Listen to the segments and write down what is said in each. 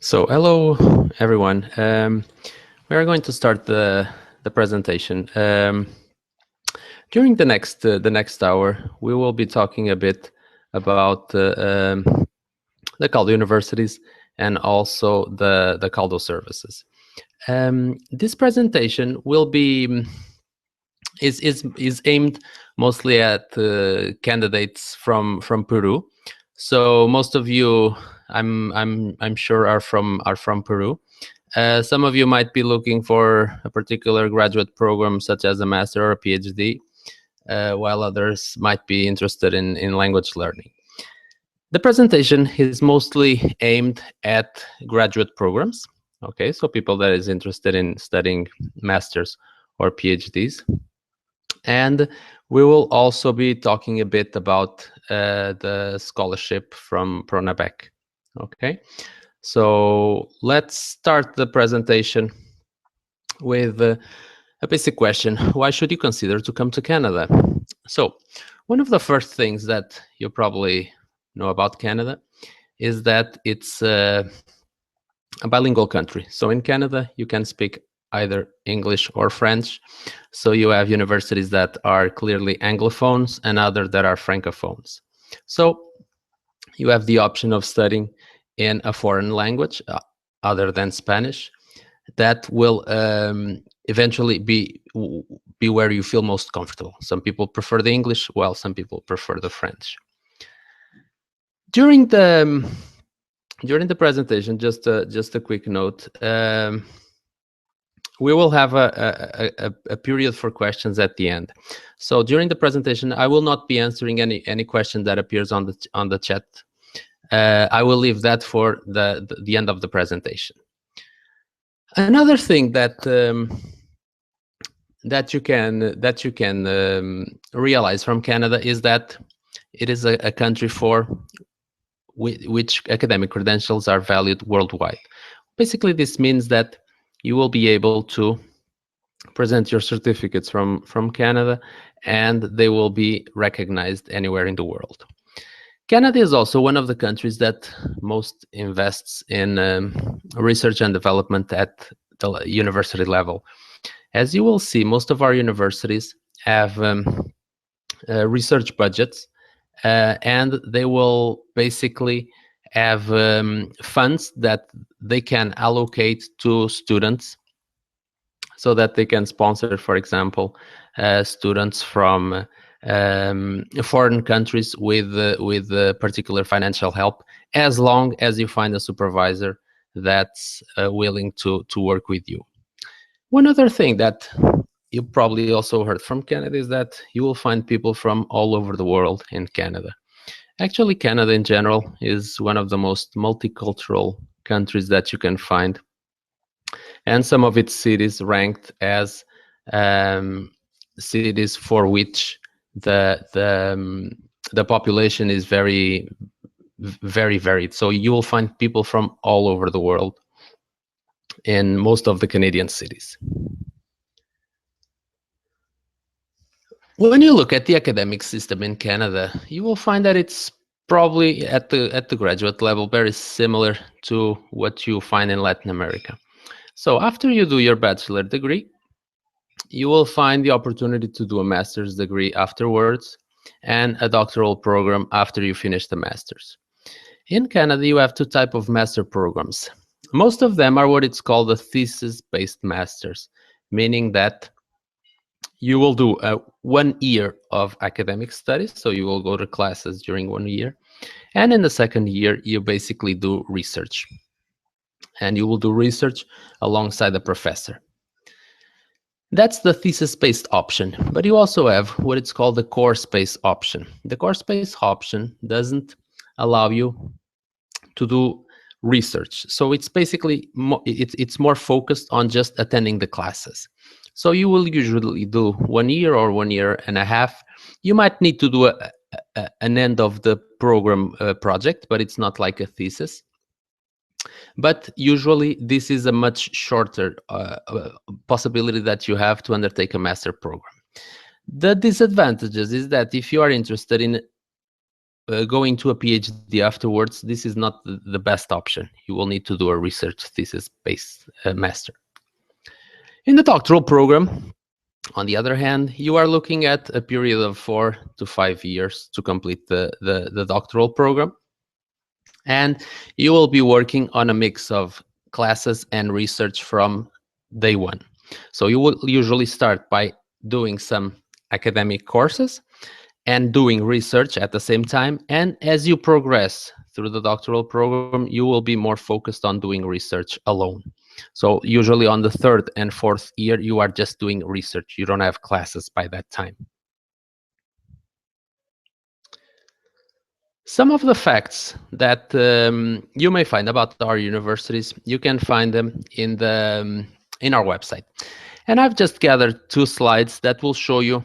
So hello everyone. We are going to start the presentation. During the next hour, we will be talking a bit about the Caldo universities and also the Caldo services. This presentation will be is aimed mostly at candidates from Peru. So most of you, I'm sure, are from Peru. Some of you might be looking for a particular graduate program, such as a master or a PhD, while others might be interested in language learning. The presentation is mostly aimed at graduate programs. Okay, so people that is interested in studying masters or PhDs. And we will also be talking a bit about the scholarship from Pronabec. Okay, so let's start the presentation with a basic question. Why should you consider to come to Canada? So one of the first things that you probably know about Canada is that it's a bilingual country. So in Canada, you can speak either English or French. So you have universities that are clearly Anglophones and others that are Francophones. So you have the option of studying in a foreign language other than Spanish. That will eventually be where you feel most comfortable. Some people prefer the English, while some people prefer the French. During the presentation, just a quick note. We will have a period for questions at the end. So during the presentation, I will not be answering any question that appears on the chat. I will leave that for the end of the presentation. Another thing that you can realize from Canada is that it is a country for which academic credentials are valued worldwide. Basically, this means that you will be able to present your certificates from Canada, and they will be recognized anywhere in the world. Canada is also one of the countries that most invests in research and development at the university level. As you will see, most of our universities have research budgets, and they will basically have funds that they can allocate to students so that they can sponsor, for example, students from foreign countries with particular financial help, as long as you find a supervisor that's willing to work with you. One other thing that you probably also heard from Canada is that you will find people from all over the world in Canada. Actually, Canada in general is one of the most multicultural countries that you can find, and some of its cities ranked as cities for which the population is very varied. So you will find people from all over the world in most of the Canadian cities. When you look at the academic system in Canada, you will find that it's probably at the graduate level very similar to what you find in Latin America. So after you do your bachelor degree, you will find the opportunity to do a master's degree afterwards and a doctoral program after you finish the master's. In Canada, you have two types of master programs. Most of them are what it's called a thesis-based master's, meaning that you will do 1 year of academic studies, so you will go to classes during 1 year, and in the second year, you basically do research. And you will do research alongside the professor. That's the thesis-based option, but you also have what it's called the course-based option. The course-based option doesn't allow you to do research, so it's basically it's more focused on just attending the classes. So you will usually do 1 year or 1 year and a half. You might need to do an end of the program project, but it's not like a thesis. But usually this is a much shorter possibility that you have to undertake a master program. The disadvantages is that if you are interested in going to a PhD afterwards, this is not the best option. You will need to do a research thesis-based master. In the doctoral program, on the other hand, you are looking at a period of 4 to 5 years to complete the doctoral program. And you will be working on a mix of classes and research from day one. So you will usually start by doing some academic courses and doing research at the same time. And as you progress through the doctoral program, you will be more focused on doing research alone. So usually on the 3rd and 4th year, you are just doing research. You don't have classes by that time. Some of the facts that you may find about our universities, you can find them in our website. And I've just gathered 2 slides that will show you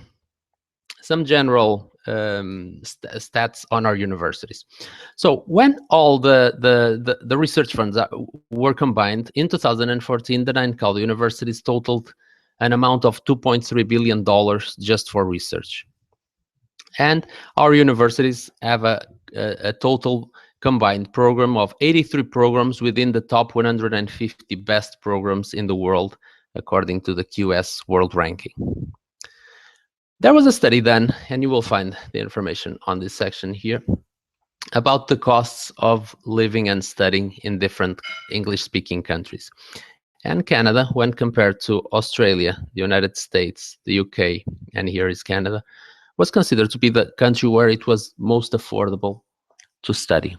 some general stats on our universities. So when all the research funds were combined in 2014, the 9 Caldo universities totaled an amount of $2.3 billion just for research. And our universities have a total combined program of 83 programs within the top 150 best programs in the world, according to the QS World Ranking. There was a study done, and you will find the information on this section here, about the costs of living and studying in different English-speaking countries. And Canada, when compared to Australia, the United States, the UK, and here is Canada, was considered to be the country where it was most affordable to study.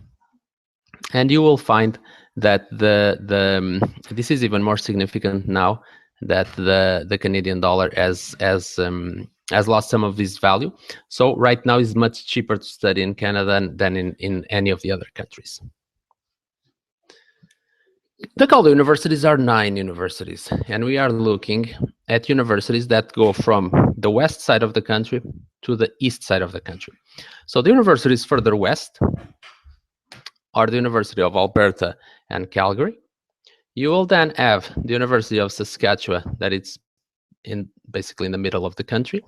And you will find that this is even more significant now that the Canadian dollar has lost some of its value. So right now it's much cheaper to study in Canada than in any of the other countries. The Caldo universities are 9 universities, and we are looking at universities that go from the west side of the country to the east side of the country. So the universities further west are the University of Alberta and Calgary. You will then have the University of Saskatchewan, that it's basically in the middle of the country.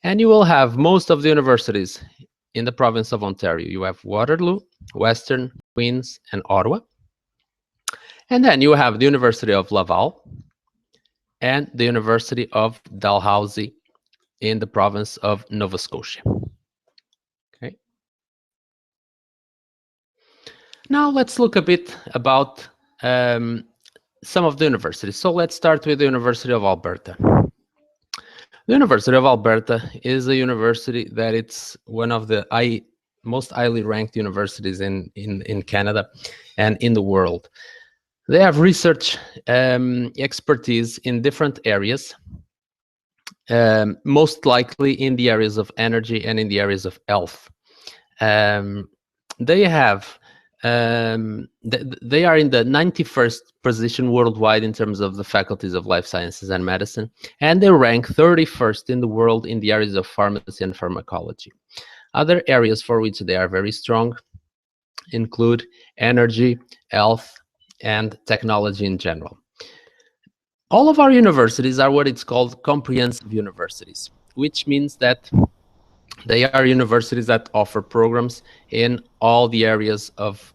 And you will have most of the universities in the province of Ontario. You have Waterloo, Western, Queens, and Ottawa. And then you have the University of Laval and the University of Dalhousie in the province of Nova Scotia. Okay. Now let's look a bit about some of the universities. So let's start with the University of Alberta. The University of Alberta is a university that it's one of the most highly ranked universities in Canada and in the world. They have research expertise in different areas, most likely in the areas of energy and in the areas of health. They have they are in the 91st position worldwide in terms of the faculties of life sciences and medicine, and they rank 31st in the world in the areas of pharmacy and pharmacology. Other areas for which they are very strong include energy, health, and technology in general. All of our universities are what it's called comprehensive universities, which means that they are universities that offer programs in all the areas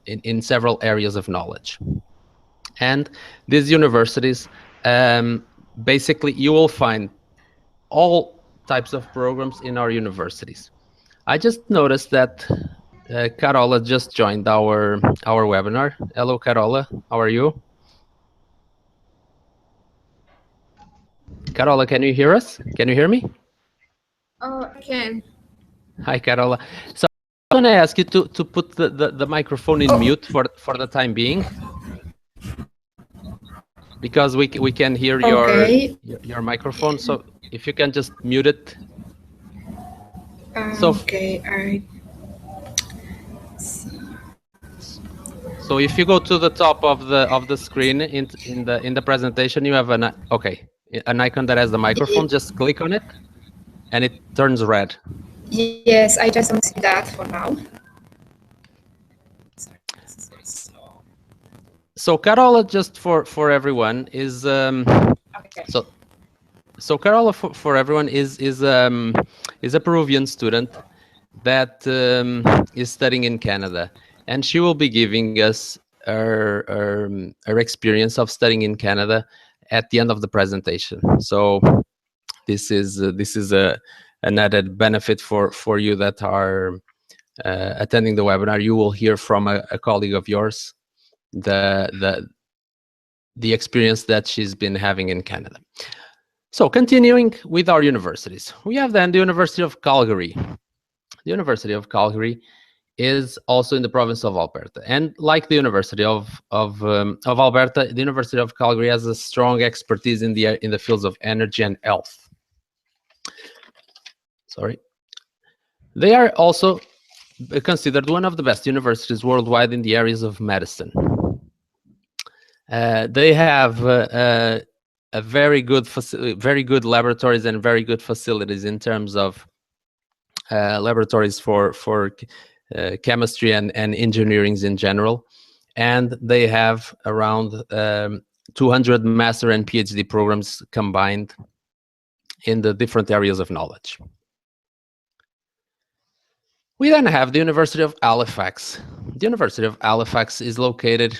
in several areas of knowledge. And these universities, basically, you will find all types of programs in our universities. I just noticed that Carola just joined our webinar. Hello, Carola. How are you? Carola, can you hear us? Can you hear me? Oh, I can. Hi, Carola. So I'm going to ask you to put the microphone in mute for the time being, because we can hear your microphone. So if you can just mute it. Okay. So if you go to the top of the screen in the presentation, you have an icon that has the microphone. Just click on it, and it turns red. Yes, I just don't see that for now. So Carola, just for everyone, is Okay. So Carola, for everyone, is a Peruvian student, that is studying in Canada, and she will be giving us her experience of studying in Canada at the end of the presentation. So this is an added benefit for you that are attending the webinar. You will hear from a colleague of yours the experience that she's been having in Canada. So continuing with our universities, we have then the University of Calgary. The University of Calgary is also in the province of Alberta, and like the University of Alberta, the University of Calgary has a strong expertise in the fields of energy and health. Sorry, they are also considered one of the best universities worldwide in the areas of medicine. They have a very good laboratories and very good facilities in terms of laboratories for chemistry and engineering in general, and they have around 200 master and PhD programs combined in the different areas of knowledge. We then have the University of Halifax. The University of Halifax is located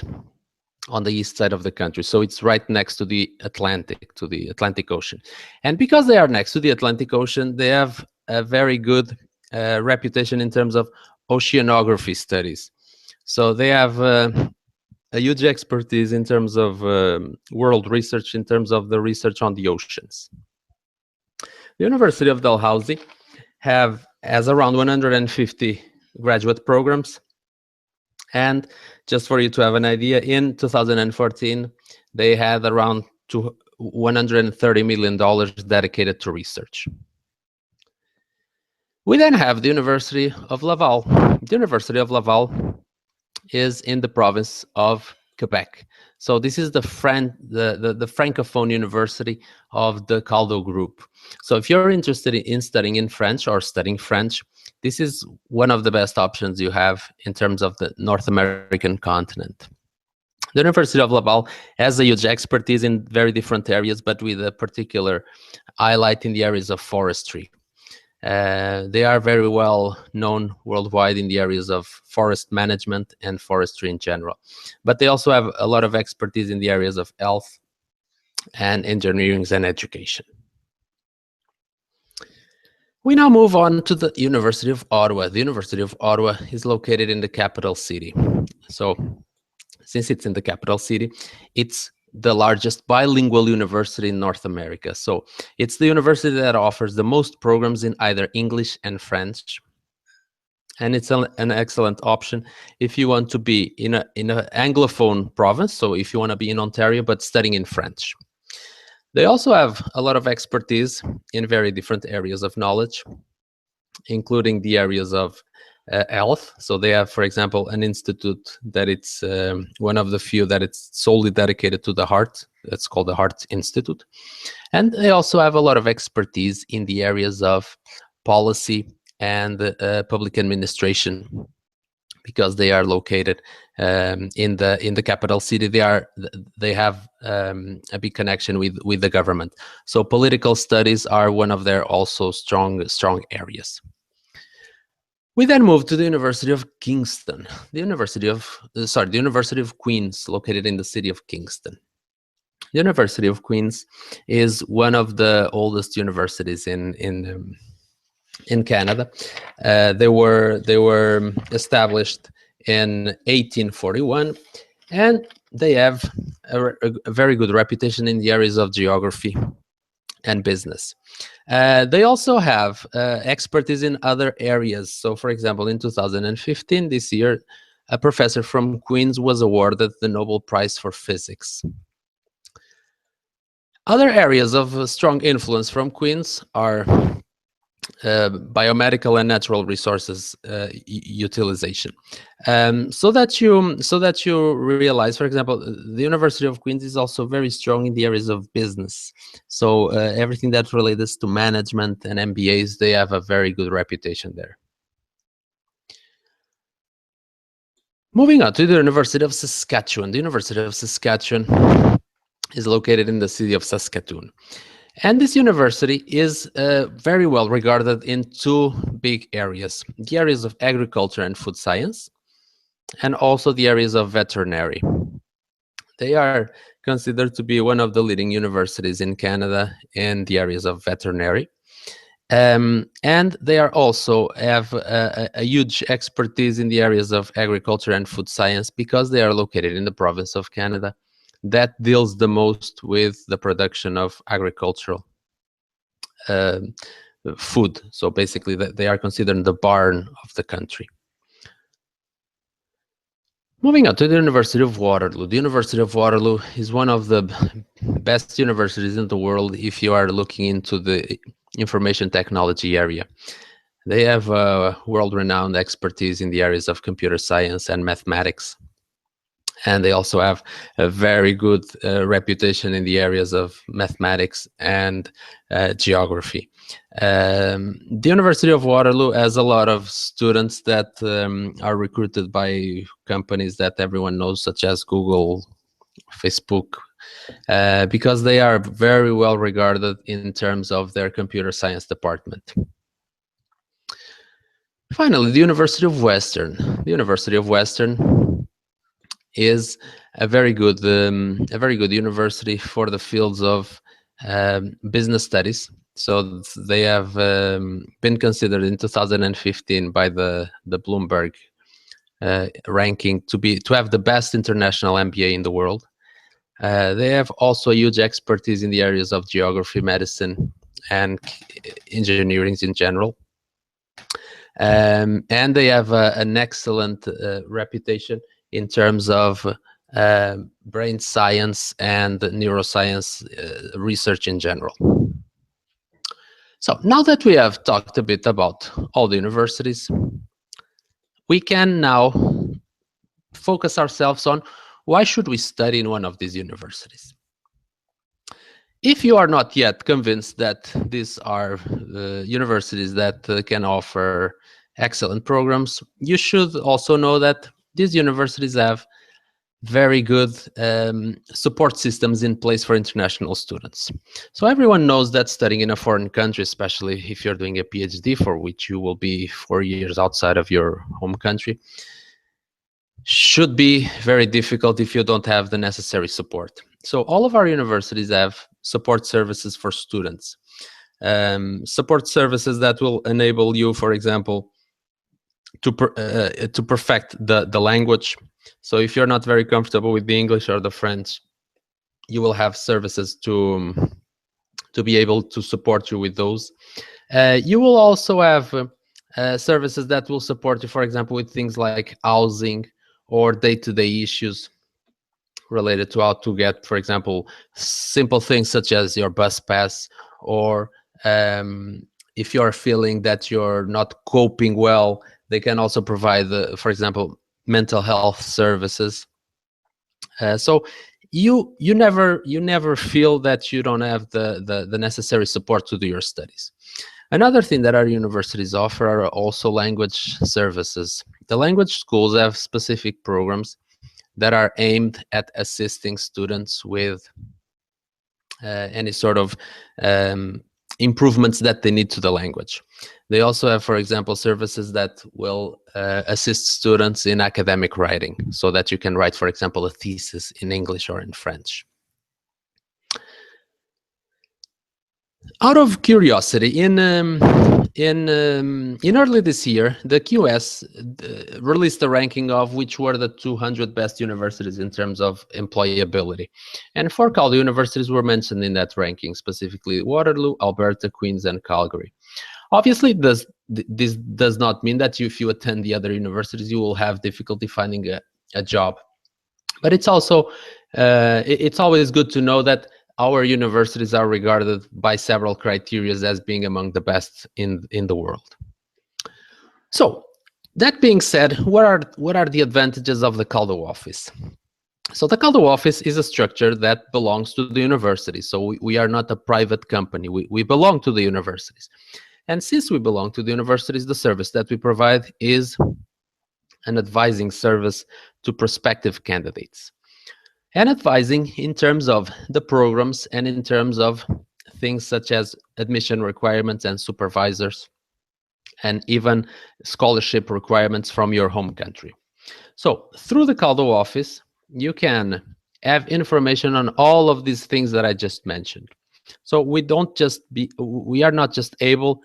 on the east side of the country, so it's right next to the Atlantic Ocean. And because they are next to the Atlantic Ocean, they have a very good reputation in terms of oceanography studies. So they have a huge expertise in terms of world research, in terms of the research on the oceans. The University of Dalhousie has around 150 graduate programs. And just for you to have an idea, in 2014, they had around $130 million dedicated to research. We then have the University of Laval. The University of Laval is in the province of Quebec. So this is the Francophone University of the Caldo group. So if you're interested in studying in French or studying French, this is one of the best options you have in terms of the North American continent. The University of Laval has a huge expertise in very different areas, but with a particular highlight in the areas of forestry. They are very well known worldwide in the areas of forest management and forestry in general. But they also have a lot of expertise in the areas of health and engineering and education. We now move on to the University of Ottawa. The University of Ottawa is located in the capital city. So since it's in the capital city, it's the largest bilingual university in North America. So it's the university that offers the most programs in either English and French. And it's an excellent option if you want to be in an Anglophone province. So if you want to be in Ontario, but studying in French. They also have a lot of expertise in very different areas of knowledge, including the areas of health. So they have, for example, an institute that it's one of the few that it's solely dedicated to the heart. It's called the Heart Institute. And they also have a lot of expertise in the areas of policy and public administration, because they are located in the capital city. They have a big connection with the government. So political studies are one of their also strong areas. We then move to the University of Kingston, the University of Queens, located in the city of Kingston. The University of Queens is one of the oldest universities in Canada. They were established in 1841, and they have a very good reputation in the areas of geography and business. They also have expertise in other areas. So, for example, in 2015, this year, a professor from Queens was awarded the Nobel Prize for Physics. Other areas of strong influence from Queens are biomedical and natural resources utilization. So that you realize, for example, the University of Queens is also very strong in the areas of business. So everything that relates to management and MBAs, they have a very good reputation there. Moving on to the University of Saskatchewan. The University of Saskatchewan is located in the city of Saskatoon. And this university is very well regarded in two big areas: the areas of agriculture and food science, and also the areas of veterinary. They are considered to be one of the leading universities in Canada in the areas of veterinary. And they are also have a huge expertise in the areas of agriculture and food science, because they are located in the province of Canada that deals the most with the production of agricultural um, food. So basically, they are considered the barn of the country. Moving on to the University of Waterloo. The University of Waterloo is one of the best universities in the world if you are looking into the information technology area. They have world-renowned expertise in the areas of computer science and mathematics. And they also have a very good reputation in the areas of mathematics and geography. The University of Waterloo has a lot of students that are recruited by companies that everyone knows, such as Google, Facebook, because they are very well regarded in terms of their computer science department. Finally, the University of Western. The University of Western is a very good university for the fields of business studies. So they have been considered in 2015 by the Bloomberg ranking to have the best international MBA in the world. They have also a huge expertise in the areas of geography, medicine, and engineering in general. And they have an excellent reputation in terms of brain science and neuroscience research in general. So now that we have talked a bit about all the universities, we can now focus ourselves on why should we study in one of these universities. If you are not yet convinced that these are universities that can offer excellent programs, you should also know that these universities have very good support systems in place for international students. So everyone knows that studying in a foreign country, especially if you're doing a PhD, for which you will be 4 years outside of your home country, should be very difficult if you don't have the necessary support. So all of our universities have support services for students. Support services that will enable you, for example, to perfect the language. So if you're not very comfortable with the English or the French, you will have services to be able to support you with those. You will also have services that will support you, for example, with things like housing or day-to-day issues related to how to get, for example, simple things such as your bus pass, or if you're feeling that you're not coping well, they can also provide, for example, mental health services. So you never feel that you don't have the necessary support to do your studies. Another thing that our universities offer are also language services. The language schools have specific programs that are aimed at assisting students with any sort of improvements that they need to the language. They also have, for example, services that will assist students in academic writing, so that you can write, for example, a thesis in English or in French. Out of curiosity, in early this year, the QS released a ranking of which were the 200 best universities in terms of employability, and 4 Caldo universities were mentioned in that ranking, specifically Waterloo, Alberta, Queens, and Calgary. Obviously, this does not mean that if you attend the other universities, you will have difficulty finding a job, but it's also it's always good to know that our universities are regarded by several criteria as being among the best in the world. So that being said, what are the advantages of the Caldo office? So the Caldo office is a structure that belongs to the university. So we are not a private company. We belong to the universities. And since we belong to the universities, the service that we provide is an advising service to prospective candidates. And advising in terms of the programs and in terms of things such as admission requirements and supervisors, and even scholarship requirements from your home country. So through the Caldo office, you can have information on all of these things that I just mentioned. So we are not just able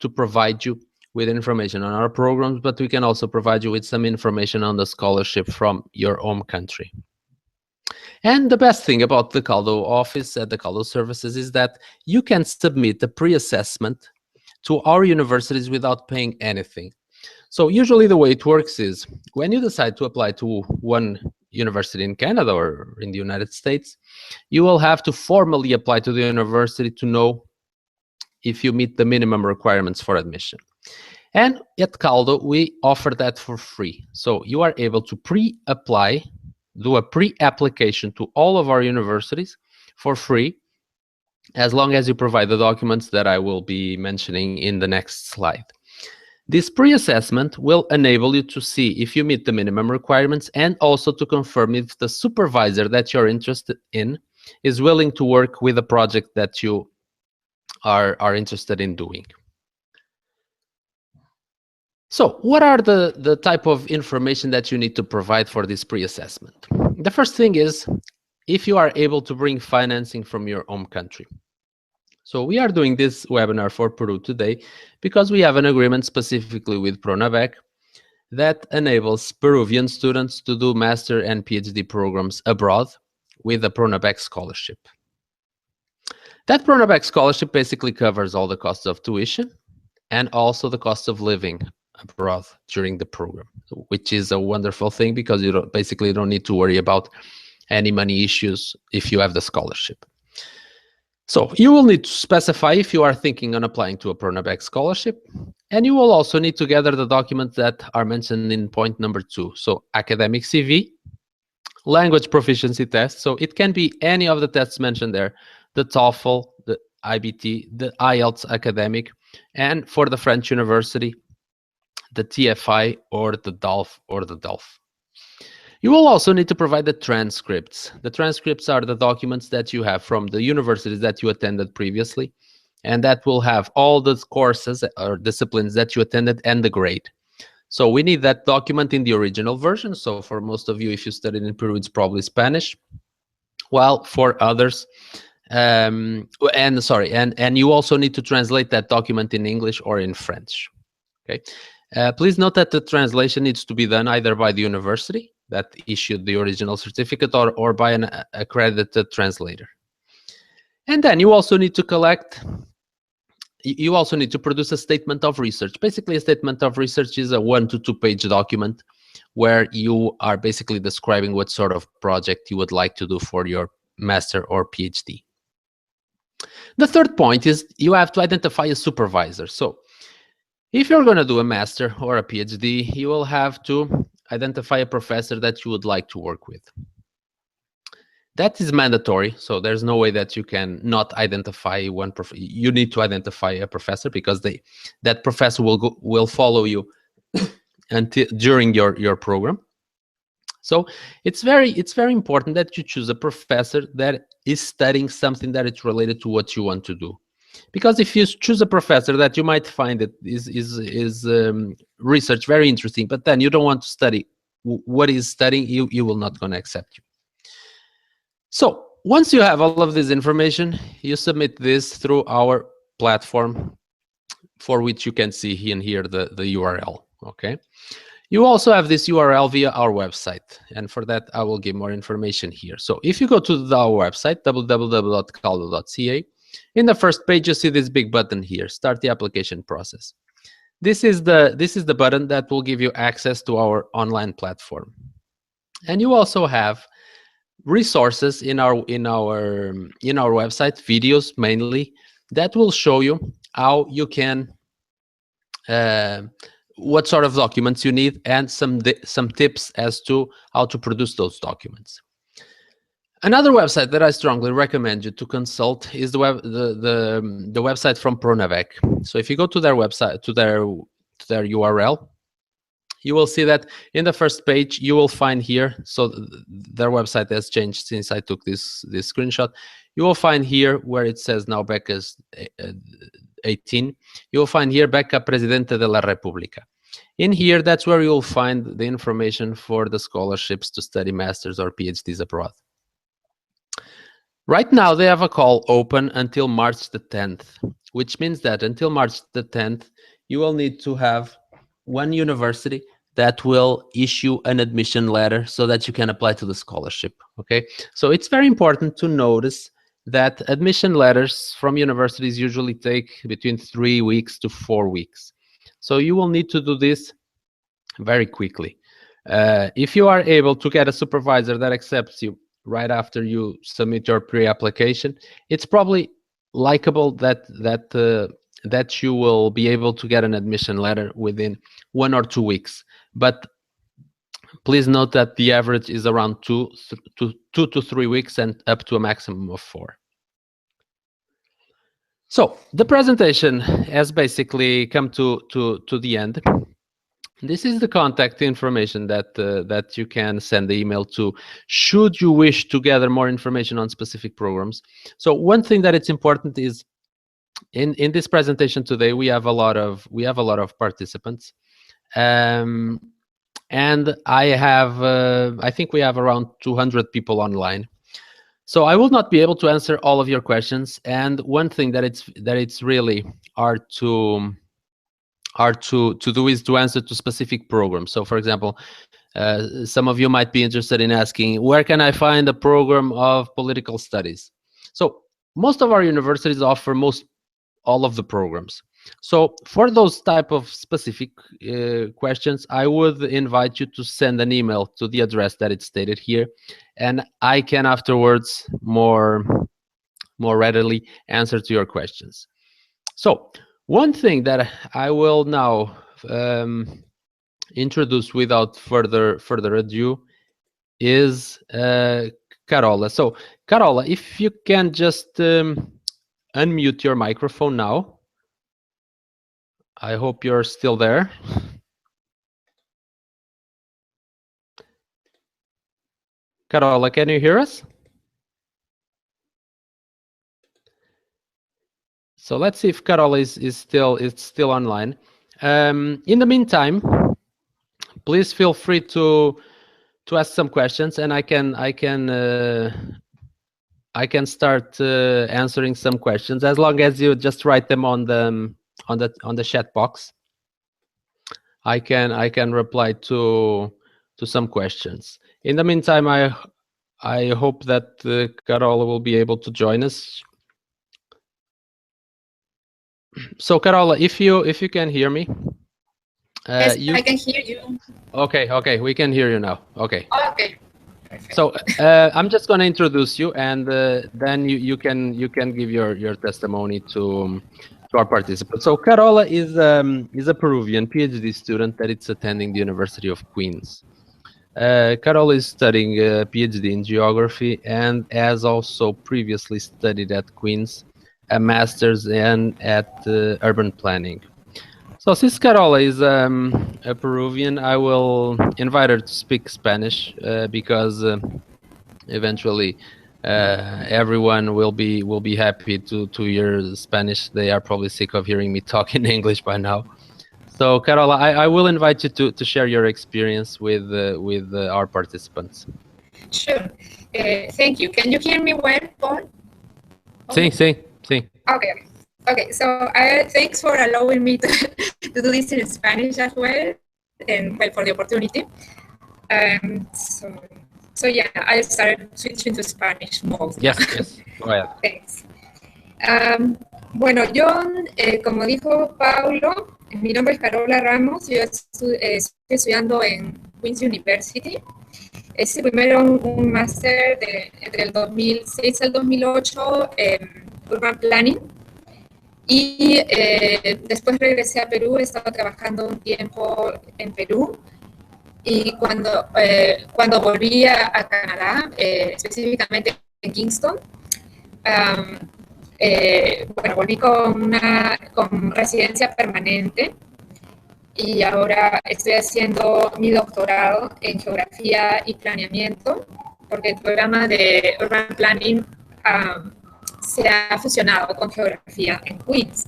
to provide you with information on our programs, but we can also provide you with some information on the scholarship from your home country. And the best thing about the Caldo office and the Caldo services is that you can submit a pre-assessment to our universities without paying anything. So usually the way it works is when you decide to apply to one university in Canada or in the United States, you will have to formally apply to the university to know if you meet the minimum requirements for admission. And at Caldo, we offer that for free. So you are able to pre-apply, do a pre-application to all of our universities for free, as long as you provide the documents that I will be mentioning in the next slide. This pre-assessment will enable you to see if you meet the minimum requirements and also to confirm if the supervisor that you're interested in is willing to work with a project that you are interested in doing. So what are the type of information that you need to provide for this pre-assessment? The first thing is if you are able to bring financing from your home country. So we are doing this webinar for Peru today because we have an agreement specifically with PRONAVEC that enables Peruvian students to do master and PhD programs abroad with a PRONAVEC scholarship. That PRONAVEC scholarship basically covers all the costs of tuition and also the cost of living abroad during the program, which is a wonderful thing because you basically don't need to worry about any money issues if you have the scholarship. So you will need to specify if you are thinking on applying to a PRONAVEC scholarship, and you will also need to gather the documents that are mentioned in point number 2. So academic CV, language proficiency test. So it can be any of the tests mentioned there, the TOEFL, the IBT, the IELTS academic, and for the French university, the TFI or the DALF or the DELF. You will also need to provide the transcripts. The transcripts are the documents that you have from the universities that you attended previously, and that will have all the courses or disciplines that you attended and the grade. So we need that document in the original version. So for most of you, if you studied in Peru, it's probably Spanish. While for others, and you also need to translate that document in English or in French. Okay. Please note that the translation needs to be done either by the university that issued the original certificate or by an accredited translator. And then you also need to produce a statement of research. Basically, a statement of research is a 1 to 2 page document where you are basically describing what sort of project you would like to do for your master or PhD. The third point is you have to identify a supervisor. So if you're going to do a master or a PhD, you will have to identify a professor that you would like to work with. That is mandatory, so there's no way that you can not identify one professor. You need to identify a professor because that professor will follow you during your program. So it's very important that you choose a professor that is studying something that is related to what you want to do. Because if you choose a professor that you might find that is research very interesting, but then you don't want to study what he's studying, you will not going to accept you. So once you have all of this information, you submit this through our platform, for which you can see here the URL. Okay. You also have this URL via our website, and for that I will give more information here. So if you go to our website, www.caldo.ca, in the first page you see this big button here, start the application process. This is the button that will give you access to our online platform. And you also have resources in our website, videos mainly, that will show you how you can what sort of documents you need and some tips as to how to produce those documents. Another website that I strongly recommend you to consult is the website from PRONAVEC. So if you go to their website, to their URL, you will see that in the first page you will find here, so their website has changed since I took this screenshot. you will find here where it says now Becca's 18, you will find here Beca Presidente de la República. In here, that's where you'll find the information for the scholarships to study masters or PhDs abroad. Right now, they have a call open until March the 10th, which means that until March the 10th, you will need to have one university that will issue an admission letter so that you can apply to the scholarship, okay? So it's very important to notice that admission letters from universities usually take between 3 weeks to 4 weeks. So you will need to do this very quickly. If you are able to get a supervisor that accepts you right after you submit your pre-application, it's probably likable that you will be able to get an admission letter within 1 or 2 weeks. But please note that the average is around 2 to 3 weeks and up to a maximum of 4. So the presentation has basically come to the end. This is the contact information that you can send the email to should you wish to gather more information on specific programs. So one thing that it's important is in this presentation today we have a lot of participants, and I think we have around 200 people online. So I will not be able to answer all of your questions. And one thing that it's really hard to do is to answer to specific programs. So for example, some of you might be interested in asking, where can I find a program of political studies? So most of our universities offer all of the programs. So for those type of specific questions, I would invite you to send an email to the address that it's stated here, and I can afterwards more readily answer to your questions. So one thing that I will now introduce without further ado is Carola. So Carola, if you can just unmute your microphone now. I hope you're still there. Carola, can you hear us? So let's see if Carola is still online. In the meantime, please feel free to ask some questions, and I can start answering some questions as long as you just write them on the chat box. I can reply to some questions. In the meantime, I hope that Carola will be able to join us. So Carola, if you can hear me. Yes, I can hear you. Okay, we can hear you now. Okay. Okay. Perfect. So I'm just going to introduce you, and then you can give your testimony to our participants. So Carola is a Peruvian PhD student that is attending the University of Queens. Carola is studying a PhD in geography and has also previously studied at Queens a master's at urban planning. So since Carola is a Peruvian, I will invite her to speak Spanish because eventually everyone will be happy to hear Spanish. They are probably sick of hearing me talk in English by now. So Carola, I will invite you to share your experience with our participants. Sure. Thank you. Can you hear me well, Paul? Sí. Okay. So thanks for allowing me to do this in Spanish as well, and well, for the opportunity. So yeah, I started switching to Spanish mode. Yes. Go ahead. Thanks. Bueno, yo, como dijo Paulo, mi nombre es Carola Ramos, yo estoy estudiando en Queen's University. Hice primero un máster entre el 2006 al 2008 en Urban Planning, y después regresé a Perú. He estado trabajando un tiempo en Perú, y cuando volví a Canadá, específicamente en Kingston, bueno, volví con residencia permanente, y ahora estoy haciendo mi doctorado en geografía y planeamiento, porque el programa de Urban Planning se ha fusionado con geografía en Queens.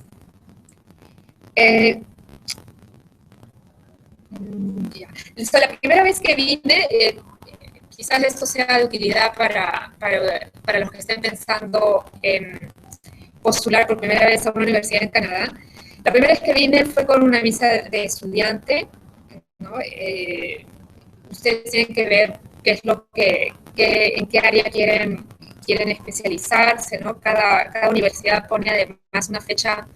La primera vez que vine, quizás esto sea de utilidad para los que estén pensando en postular por primera vez a una universidad en Canadá. La primera vez que vine fue con una visa de estudiante, ¿no? Ustedes tienen que ver qué es lo en qué área quieren especializarse, ¿no? Cada universidad pone además una fecha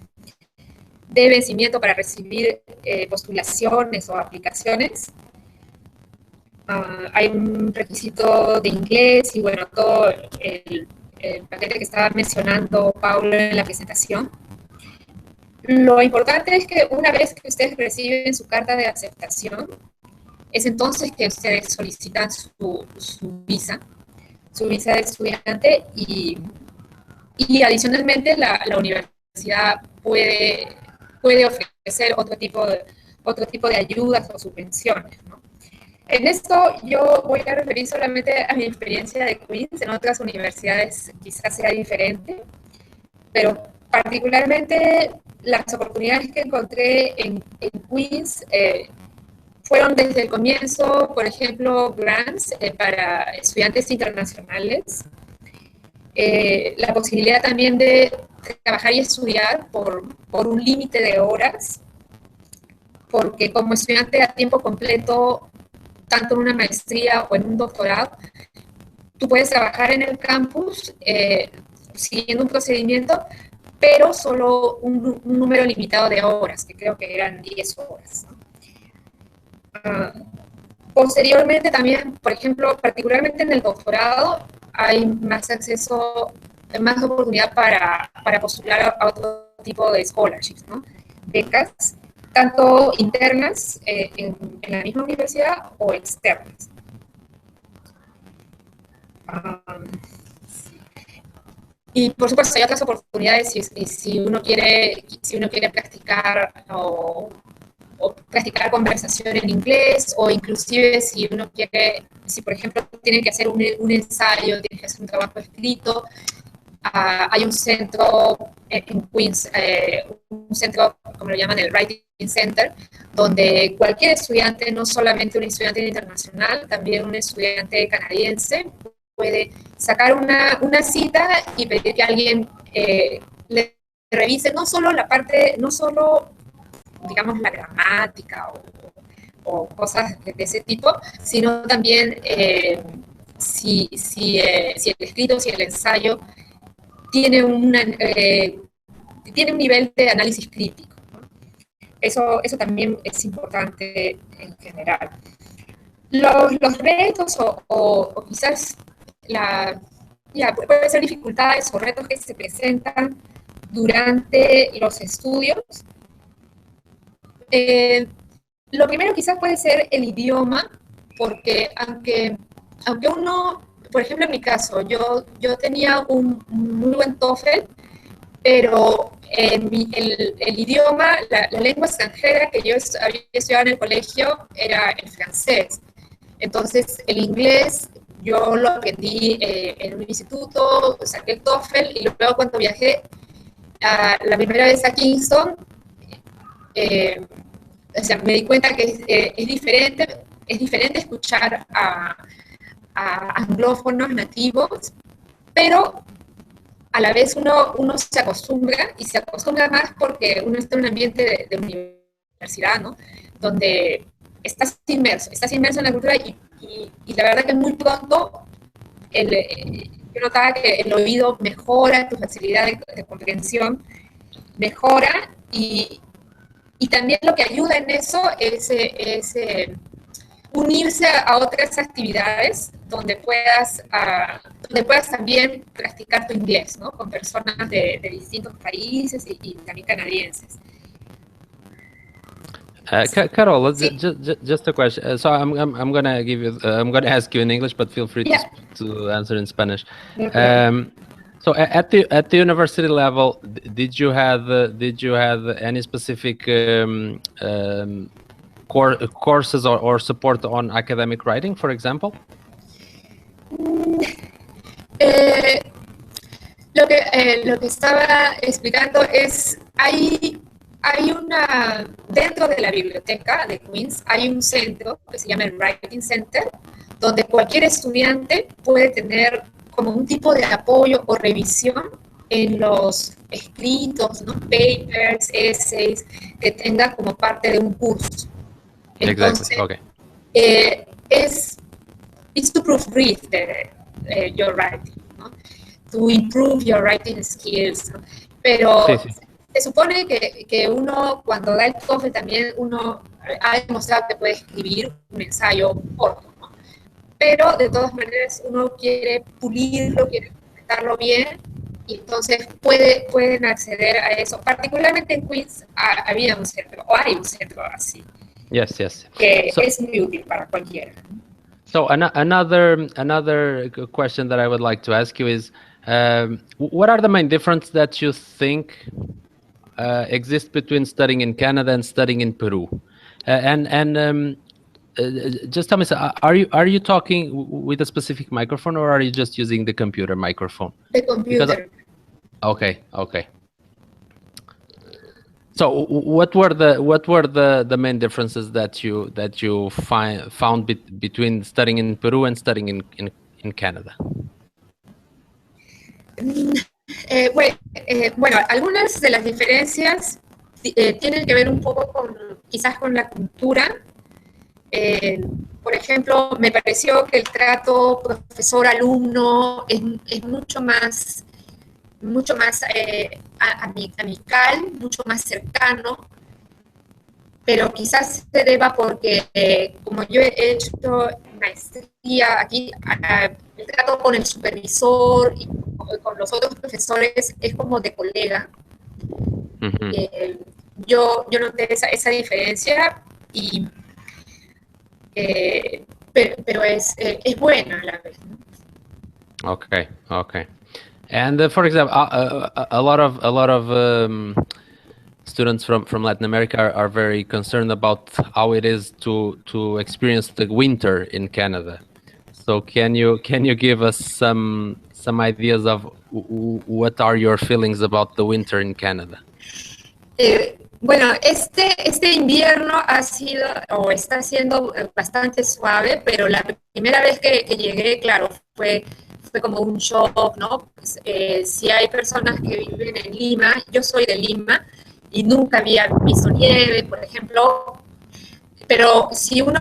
de vencimiento para recibir postulaciones o aplicaciones. Hay un requisito de inglés y bueno, todo el paquete que estaba mencionando Paulo en la presentación. Lo importante es que una vez que ustedes reciben su carta de aceptación, es entonces que ustedes solicitan su visa de estudiante y adicionalmente la universidad puede ofrecer otro tipo de ayudas o subvenciones, ¿no? En esto yo voy a referir solamente a mi experiencia de Queens. En otras universidades quizás sea diferente, pero particularmente las oportunidades que encontré en Queens fueron desde el comienzo, por ejemplo, grants para estudiantes internacionales, la posibilidad también de trabajar y estudiar por un límite de horas, porque como estudiante a tiempo completo, tanto en una maestría o en un doctorado, tú puedes trabajar en el campus siguiendo un procedimiento, pero solo un número limitado de horas, que creo que eran 10 horas, ¿no? Posteriormente también, por ejemplo, particularmente en el doctorado, hay más acceso, más oportunidad para postular a otro tipo de scholarships, ¿no? Becas, tanto internas en la misma universidad o externas. Y por supuesto hay otras oportunidades si uno quiere practicar o practicar conversación en inglés, o inclusive si uno quiere, si por ejemplo tiene que hacer un ensayo, tiene que hacer un trabajo escrito, hay un centro en Queens, un centro, como lo llaman, el Writing Center, donde cualquier estudiante, no solamente un estudiante internacional, también un estudiante canadiense, puede sacar una cita y pedir que alguien le revise no solo la parte, no solo digamos, la gramática o cosas de ese tipo, sino también si el escrito, si el ensayo tiene un nivel de análisis crítico, ¿no? Eso también es importante en general. Los retos o quizás puede ser dificultades o retos que se presentan durante los estudios. Lo primero quizás puede ser el idioma, porque aunque uno, por ejemplo en mi caso, yo tenía un muy buen TOEFL, pero el idioma, la lengua extranjera que yo había estudiado en el colegio era el francés. Entonces el inglés yo lo aprendí en un instituto, saqué el TOEFL y luego cuando viajé la primera vez a Kingston, o sea, me di cuenta que es diferente escuchar a anglófonos nativos, pero a la vez uno se acostumbra, y se acostumbra más porque uno está en un ambiente de universidad, ¿no? Donde estás inmerso en la cultura y la verdad que muy pronto yo notaba que el oído mejora, tu facilidad de comprensión mejora, y también lo que ayuda en eso es unirse a otras actividades donde puedas también practicar tu inglés, ¿no? Con personas de distintos países y también canadienses. Carol, just a question. So I'm gonna give you. I'm gonna ask you in English, but feel free to answer in Spanish. No so at the university level, did you have any specific courses or support on academic writing, for example? lo que estaba explicando es, dentro de la biblioteca de Queens, hay un centro que se llama el Writing Center, donde cualquier estudiante puede tener como un tipo de apoyo o revisión en los escritos, ¿no? Papers, essays, que tenga como parte de un curso. Entonces, Exactly. Okay. It's to proofread your writing, ¿no? To improve your writing skills, ¿no? Pero Sí, sí. se supone que uno, cuando da el TOEFL también, uno ha demostrado que puede escribir un ensayo corto, ¿no? Pero de todas maneras uno quiere pulirlo, quiere completarlo bien, y entonces pueden acceder a eso. Particularmente en Queens había un centro, o hay un centro así, Yes, yes. que So, es muy útil para cualquiera. so another question that I would like to ask you is, what are the main differences that you think exist between studying in Canada and studying in Peru? Just tell me, are you talking with a specific microphone, or are you just using the computer microphone? The computer. Okay. So what were the main differences that you found between studying in Peru and studying in Canada? Bueno, algunas de las diferencias tienen que ver un poco quizás con la cultura. Por ejemplo, me pareció que el trato profesor-alumno es mucho más amical, mucho más cercano, pero quizás se deba porque como yo he hecho maestría aquí, el trato con el supervisor y con los otros profesores es como de colega. Yo noté esa diferencia, pero es buena a la vez, ¿no? Okay. And for example, a lot of students from Latin America are very concerned about how it is to experience the winter in Canada. So can you give us some ideas of what are your feelings about the winter in Canada? Bueno, este invierno ha sido o está siendo bastante suave, pero la primera vez que llegué, claro, fue como un shock, ¿no? Pues, si hay personas que viven en Lima, yo soy de Lima y nunca había visto nieve, por ejemplo, pero si uno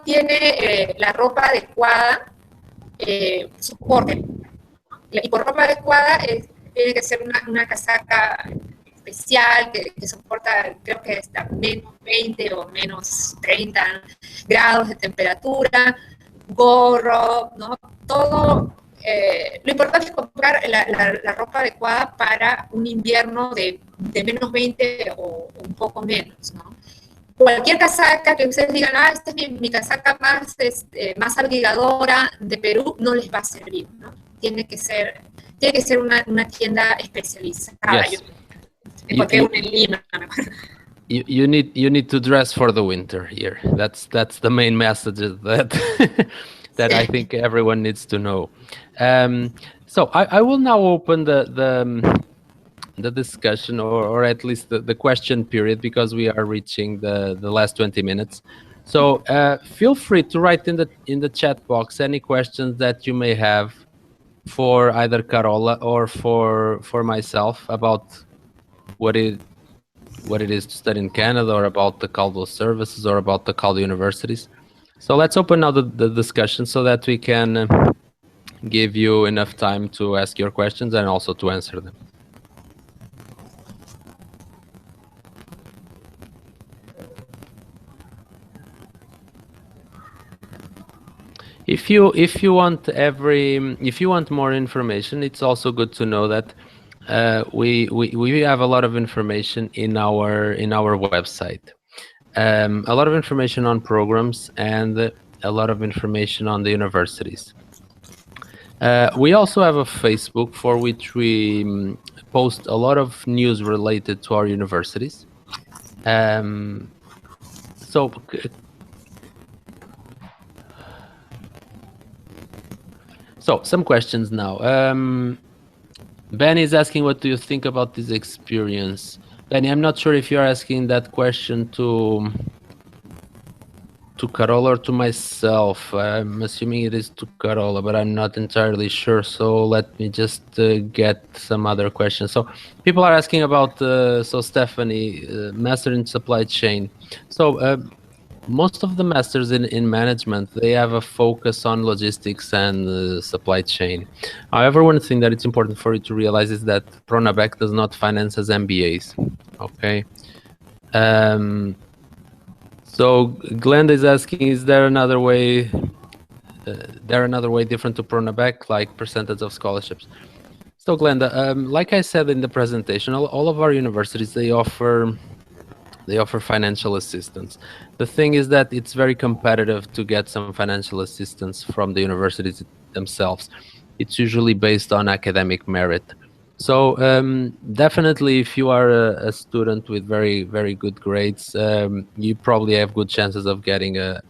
tiene la ropa adecuada, soporte. Y por ropa adecuada tiene que ser una casaca especial que soporta, creo que hasta menos 20 o menos 30 grados de temperatura, gorro, ¿no? Todo. Lo importante es comprar la ropa adecuada para un invierno de menos 20 o un poco menos, ¿no? Cualquier casaca que ustedes digan, esta es mi casaca más abrigadora de Perú, no les va a servir, ¿no? Tiene que ser una tienda especializada. Yes. Encontré una en Lima. You need to dress for the winter here. That's the main message that I think everyone needs to know. So I will now open the discussion, or at least the question period, because we are reaching the last 20 minutes. So feel free to write in the chat box any questions that you may have for either Carola or for myself about what it is to study in Canada, or about the Caldo services, or about the Caldo universities. So let's open now the discussion so that we can give you enough time to ask your questions and also to answer them. If you want more information, it's also good to know that we have a lot of information in our website, a lot of information on programs and a lot of information on the universities. We also have a Facebook for which we post a lot of news related to our universities. So some questions now. Benny is asking, what do you think about this experience? Benny, I'm not sure if you're asking that question to Carola or to myself. I'm assuming it is to Carola, but I'm not entirely sure. So let me just get some other questions. So people are asking about, so Stephanie, master in supply chain. So most of the masters in management, they have a focus on logistics and supply chain. However, one thing that it's important for you to realize is that Pronabec does not finance as MBAs. Okay. So Glenda is asking, is there another way? Different to Pronabec, like percentage of scholarships? So Glenda, like I said in the presentation, all of our universities, they offer financial assistance. The thing is that it's very competitive to get some financial assistance from the universities themselves. It's usually based on academic merit. So definitely, if you are a student with very, very good grades, you probably have good chances of getting a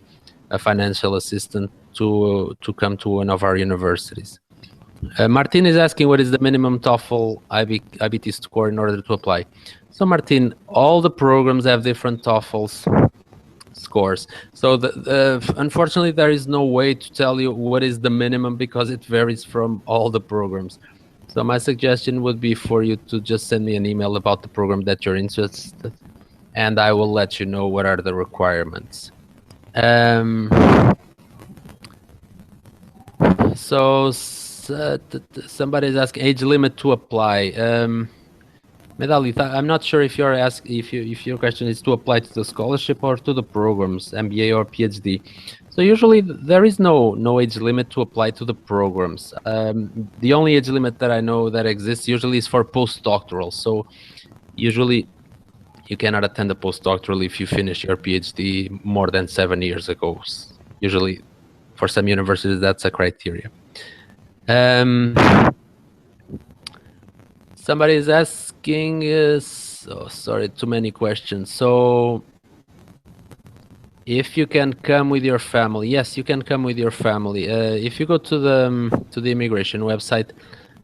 financial assistant to come to one of our universities. Martin is asking, what is the minimum TOEFL IBT score in order to apply? So Martin, all the programs have different TOEFL scores. So unfortunately, there is no way to tell you what is the minimum because it varies from all the programs. So my suggestion would be for you to just send me an email about the program that you're interested, and I will let you know what are the requirements. So somebody is asking age limit to apply. Medali, I'm not sure if if your question is to apply to the scholarship or to the programs, MBA or PhD. So usually there is no age limit to apply to the programs. The only age limit that I know that exists usually is for postdoctoral. So usually you cannot attend a postdoctoral if you finish your PhD more than 7 years ago. Usually for some universities, that's a criteria. Somebody is asking, sorry, too many questions. So if you can come with your family, yes, you can come with your family. If you go to the immigration website,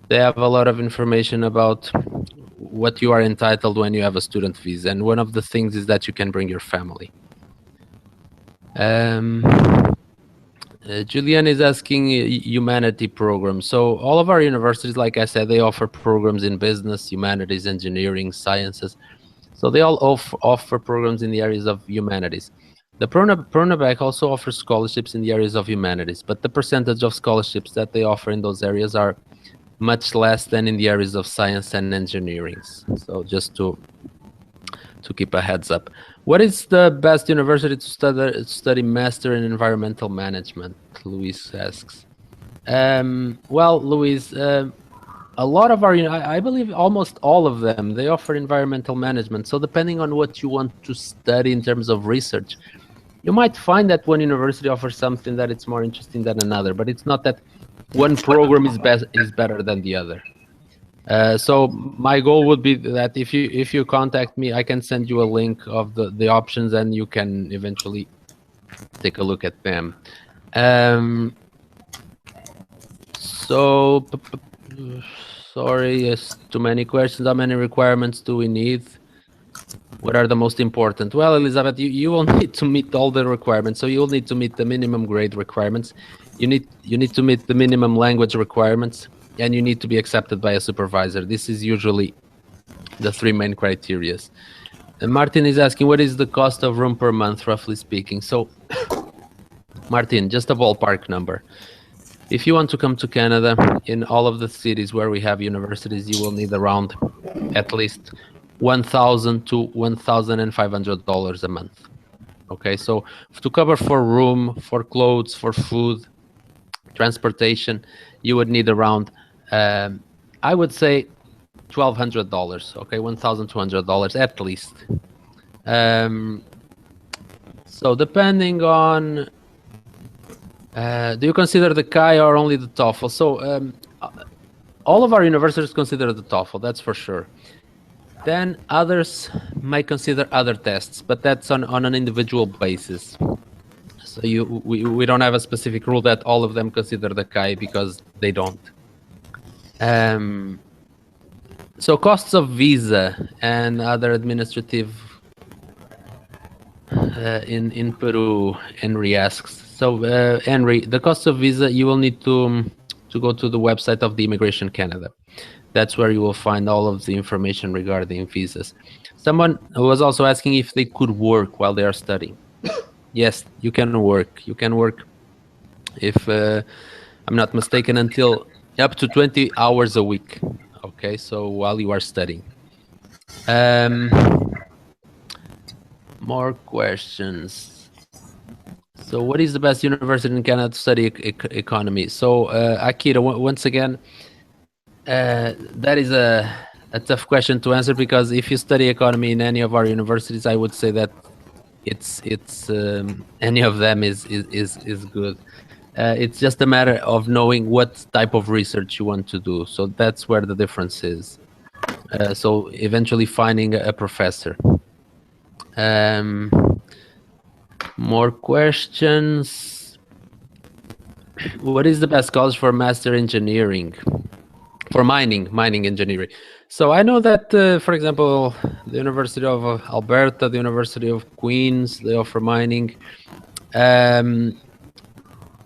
they have a lot of information about what you are entitled when you have a student visa. And one of the things is that you can bring your family. Julian is asking humanity programs. So all of our universities, like I said, they offer programs in business, humanities, engineering, sciences. So they all offer programs in the areas of humanities. The Pronabec also offers scholarships in the areas of humanities, but the percentage of scholarships that they offer in those areas are much less than in the areas of science and engineering. So just to keep a heads up. What is the best university to study master in environmental management? Luis asks. Well, Luis, a lot of our, I believe almost all of them, they offer environmental management. So depending on what you want to study in terms of research, you might find that one university offers something that it's more interesting than another, but it's not that one program is better than the other. So my goal would be that if you contact me, I can send you a link of the options, and you can eventually take a look at them. So sorry, yes, too many questions. How many requirements do we need? What are the most important? Well, Elizabeth, you will need to meet all the requirements. So you'll need to meet the minimum grade requirements. You need to meet the minimum language requirements, and you need to be accepted by a supervisor. This is usually the three main criteria. And Martin is asking, what is the cost of room per month, roughly speaking? So, Martin, just a ballpark number. If you want to come to Canada, in all of the cities where we have universities, you will need around at least $1,000 to $1,500 a month. Okay, so to cover for room, for clothes, for food, transportation, you would need around, I would say, $1,200. Okay, $1,200 at least. So depending on, do you consider the CAI or only the TOEFL? So all of our universities consider the TOEFL, that's for sure. Then others might consider other tests, but that's on an individual basis. So we don't have a specific rule that all of them consider the CAI, because they don't. So costs of visa and other administrative in Peru, Henry asks. So Henry, the cost of visa, you will need to go to the website of the Immigration Canada. That's where you will find all of the information regarding visas. Someone was also asking if they could work while they are studying. Yes, you can work. You can work, if I'm not mistaken, until up to 20 hours a week. Okay, so while you are studying. More questions. So what is the best university in Canada to study economy? So Akira, once again, that is a tough question to answer, because if you study economy in any of our universities, I would say that it's any of them is good. It's just a matter of knowing what type of research you want to do. So that's where the difference is. So eventually finding a professor. More questions. What is the best college for master engineering? For mining engineering. So I know that, for example, the University of Alberta, the University of Queens, they offer mining.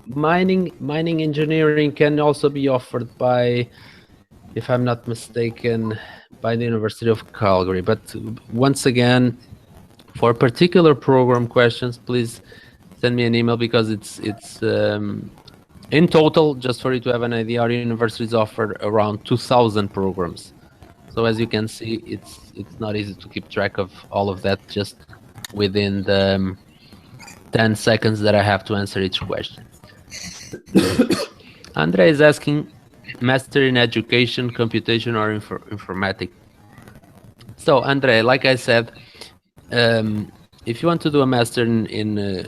Mining engineering can also be offered by, if I'm not mistaken, by the University of Calgary. But once again, for particular program questions, please send me an email, because it's in total, just for you to have an idea, our universities offer around 2,000 programs. So as you can see, it's not easy to keep track of all of that just within the 10 seconds that I have to answer each question. Andre is asking, master in education, computation, or informatics? So Andre, like I said, if you want to do a master in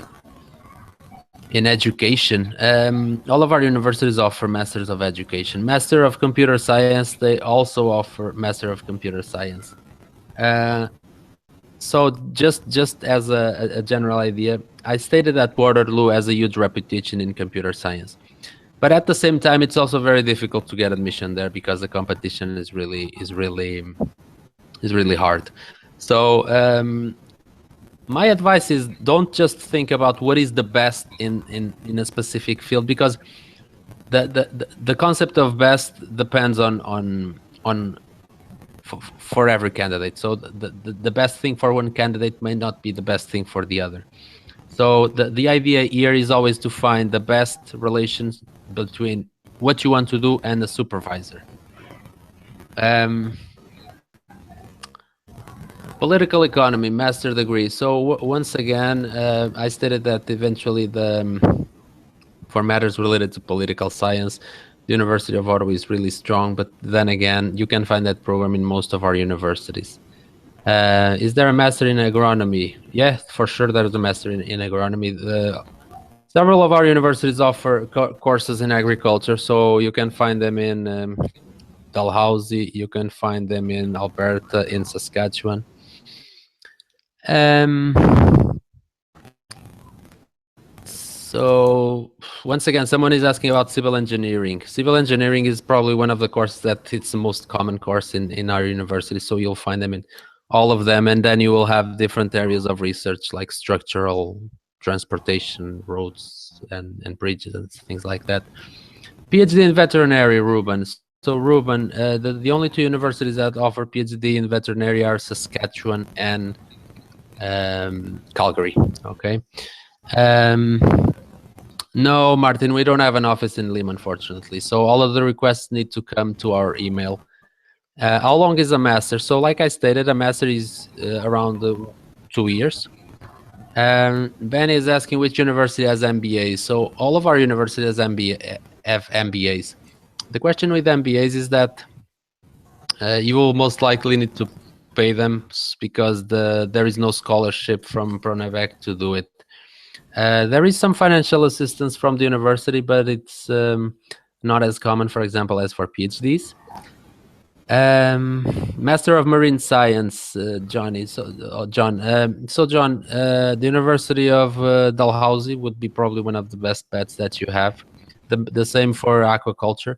education, all of our universities offer masters of education. Master of computer science, they also offer master of computer science. So just as a general idea, I stated that Waterloo has a huge reputation in computer science, but at the same time, it's also very difficult to get admission there, because the competition is really hard. So my advice is, don't just think about what is the best in a specific field, because the concept of best depends on for every candidate. So the best thing for one candidate may not be the best thing for the other. So the idea here is always to find the best relations between what you want to do and the supervisor. Political economy, master degree. So once again, I stated that eventually for matters related to political science, the University of Ottawa is really strong, but then again, you can find that program in most of our universities. Is there a master in agronomy? Yeah, for sure there's a master in agronomy. Several of our universities offer courses in agriculture, so you can find them in Dalhousie, you can find them in Alberta, in Saskatchewan. So once again, someone is asking about civil engineering. Civil engineering is probably one of the courses that it's the most common course in our university. So you'll find them in all of them, and then you will have different areas of research like structural, transportation, roads, and bridges and things like that. PhD in veterinary, Ruben. So Ruben, the only two universities that offer PhD in veterinary are Saskatchewan and Calgary. Okay. No, Martin, we don't have an office in Lima, unfortunately. So all of the requests need to come to our email. How long is a master? So like I stated, a master is around 2 years. Ben is asking which university has MBAs. So all of our universities have MBAs. The question with MBAs is that you will most likely need to pay them, because there is no scholarship from Pronavec to do it. There is some financial assistance from the university, but it's not as common, for example, as for PhDs. Master of Marine Science, Johnny. So, John, the University of Dalhousie would be probably one of the best bets that you have. The same for aquaculture.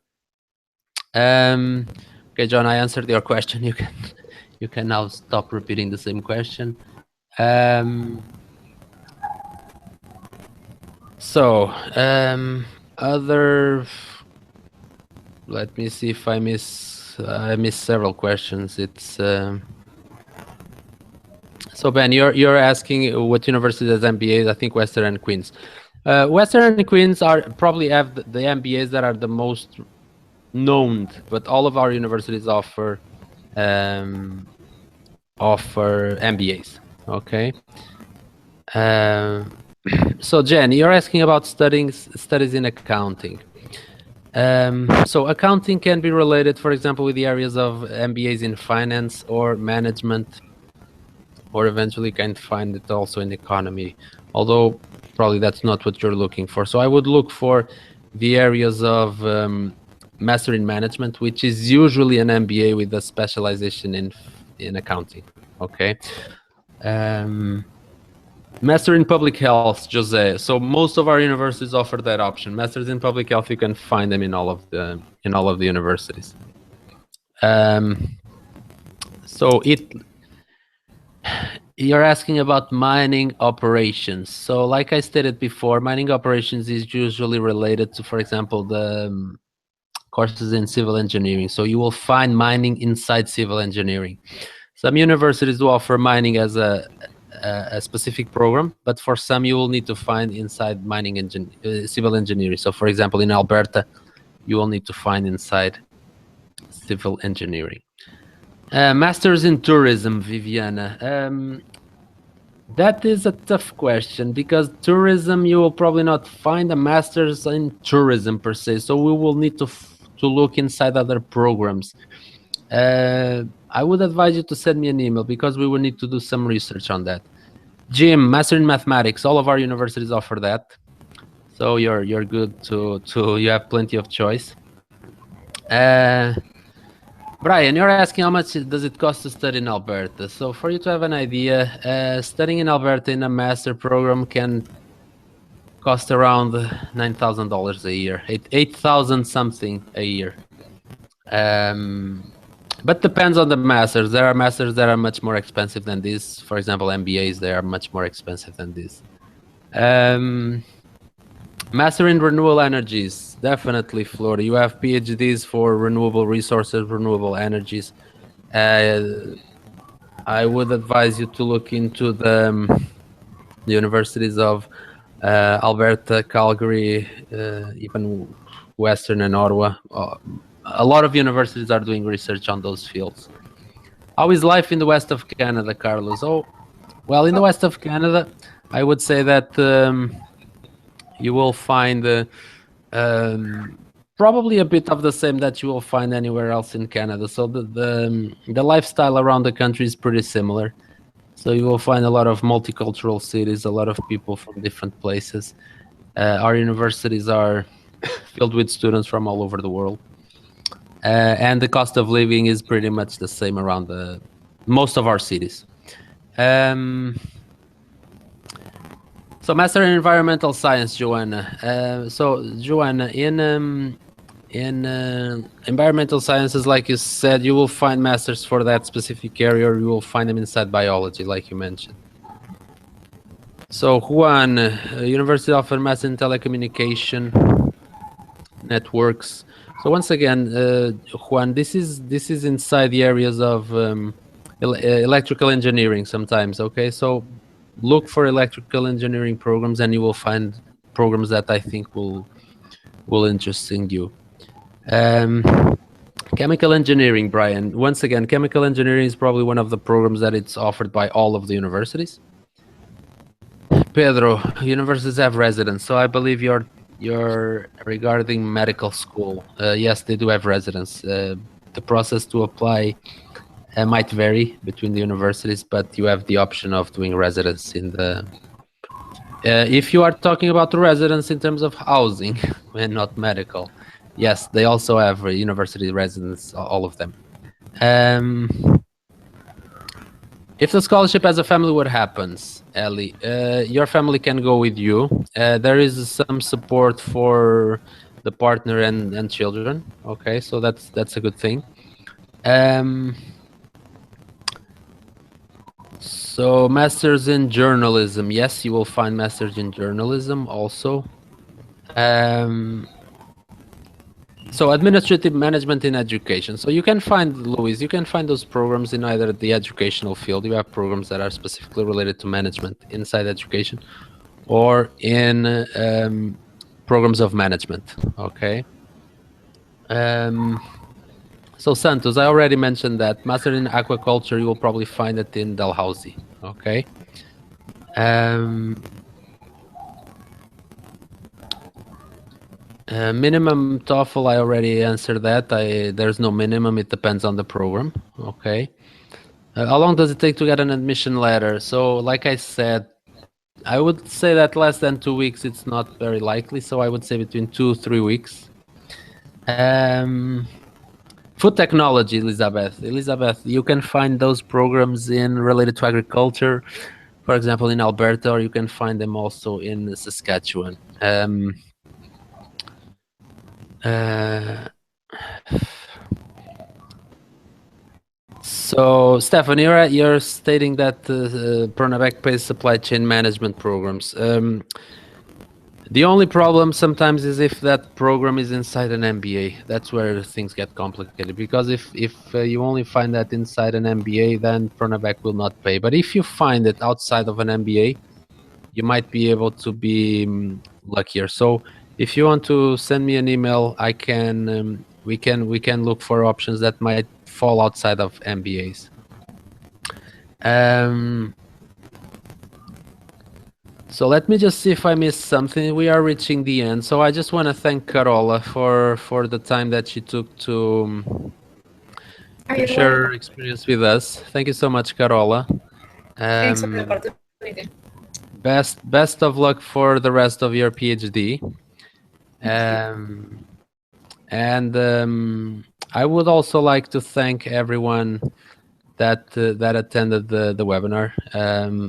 Okay, John, I answered your question. You can now stop repeating the same question. Other. Let me see if I miss several questions. It's so Ben, you're asking what university does MBAs? I think Western and Queens. Western and Queens are probably have the MBAs that are the most known, but all of our universities offer MBAs. Okay. So Jen, you're asking about studies in accounting. So accounting can be related, for example, with the areas of MBAs in finance or management, or eventually can find it also in economy, although probably that's not what you're looking for. So I would look for the areas of master in management, which is usually an MBA with a specialization in accounting. Okay. Master in public health, Jose. So most of our universities offer that option. Masters in public health, you can find them in all of the universities. So you're asking about mining operations. So like I stated before, mining operations is usually related to, for example, the courses in civil engineering. So you will find mining inside civil engineering. Some universities do offer mining as a specific program, but for some you will need to find inside civil engineering. So for example, in Alberta, you will need to find inside civil engineering. Masters in tourism, Viviana. That is a tough question because tourism, you will probably not find a master's in tourism per se. So we will need to look inside other programs. I would advise you to send me an email because we will need to do some research on that. Jim, master in mathematics. All of our universities offer that, so you're good to you have plenty of choice. Brian, you're asking how much does it cost to study in Alberta. So for you to have an idea, studying in Alberta in a master program can cost around $9,000 a year, 8,000 something a year. But depends on the masters. There are masters that are much more expensive than this. For example, MBAs, they are much more expensive than this. Master in renewable energies, definitely, Florida. You have PhDs for renewable resources, renewable energies. I would advise you to look into the universities of Alberta, Calgary, even Western and Ottawa. A lot of universities are doing research on those fields. How is life in the west of Canada, Carlos? Oh, well, in the west of Canada, I would say that you will find probably a bit of the same that you will find anywhere else in Canada. So the lifestyle around the country is pretty similar. So you will find a lot of multicultural cities, a lot of people from different places. Our universities are filled with students from all over the world. And the cost of living is pretty much the same around most of our cities. So master in environmental science, Joanna. Joanna, in environmental sciences, like you said, you will find masters for that specific area, or you will find them inside biology, like you mentioned. So Juan, University offers master in telecommunication networks. So once again, Juan, this is inside the areas of electrical engineering sometimes. Okay, so look for electrical engineering programs, and you will find programs that I think will interesting you. Chemical engineering, Brian. Once again, chemical engineering is probably one of the programs that it's offered by all of the universities. Pedro, universities have residents, so I believe you're regarding medical school. Yes, they do have residents. The process to apply might vary between the universities, but you have the option of doing residence in the. If you are talking about the residence in terms of housing and not medical, yes, they also have university residents, all of them. If the scholarship has a family, what happens, Ellie? Your family can go with you. There is some support for the partner and children. Okay, so that's a good thing. So masters in journalism. Yes, you will find masters in journalism also. So administrative management in education. So you can find, Luis, you can find those programs in either the educational field. You have programs that are specifically related to management inside education, or in programs of management. Okay. So Santos, I already mentioned that master in aquaculture, you will probably find it in Dalhousie. Okay. Minimum TOEFL, I already answered that. There's no minimum. It depends on the program. Okay. How long does it take to get an admission letter? So, like I said, I would say that less than 2 weeks, it's not very likely. So I would say between 2-3 weeks. Food technology, Elizabeth. Elizabeth, you can find those programs in related to agriculture, for example, in Alberta, or you can find them also in Saskatchewan. So, Stefan, you're stating that Pronavec pays supply chain management programs. The only problem sometimes is if that program is inside an MBA. That's where things get complicated, because if you only find that inside an MBA, then Pronavec will not pay. But if you find it outside of an MBA, you might be able to be luckier. So if you want to send me an email, I can we can look for options that might fall outside of MBAs. So let me just see if I missed something. We are reaching the end. So I just want to thank Carola for the time that she took to share her experience with us. Thank you so much, Carola. Thanks for the opportunity. Best of luck for the rest of your PhD. I would also like to thank everyone that attended the webinar.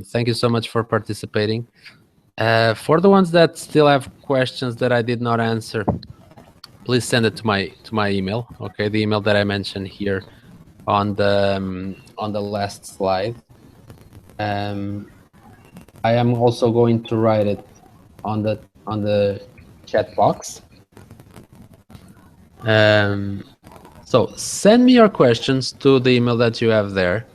Thank you so much for participating. For the ones that still have questions that I did not answer, please send it to my email. Okay, the email that I mentioned here on the last slide. I am also going to write it on the chat box. So send me your questions to the email that you have there.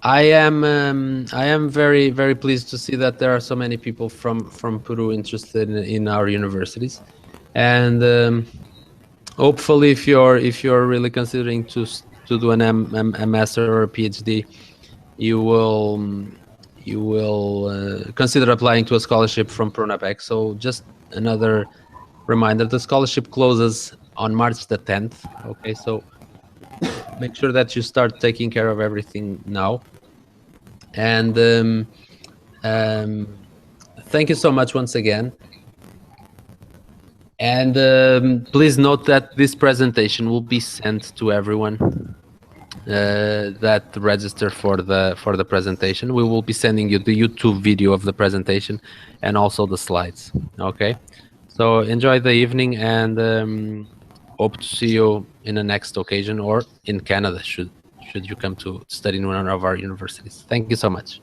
I am very, very pleased to see that there are so many people from Peru interested in our universities, and hopefully, if you're really considering to do a master or a PhD, you will consider applying to a scholarship from Pronavec. So just another reminder: the scholarship closes on March the 10th. Okay, so make sure that you start taking care of everything now. And thank you so much once again. And please note that this presentation will be sent to everyone that register for the presentation. We will be sending you the YouTube video of the presentation and also the slides. Okay, so enjoy the evening, and hope to see you in the next occasion, or in Canada should you come to study in one of our universities. Thank you so much.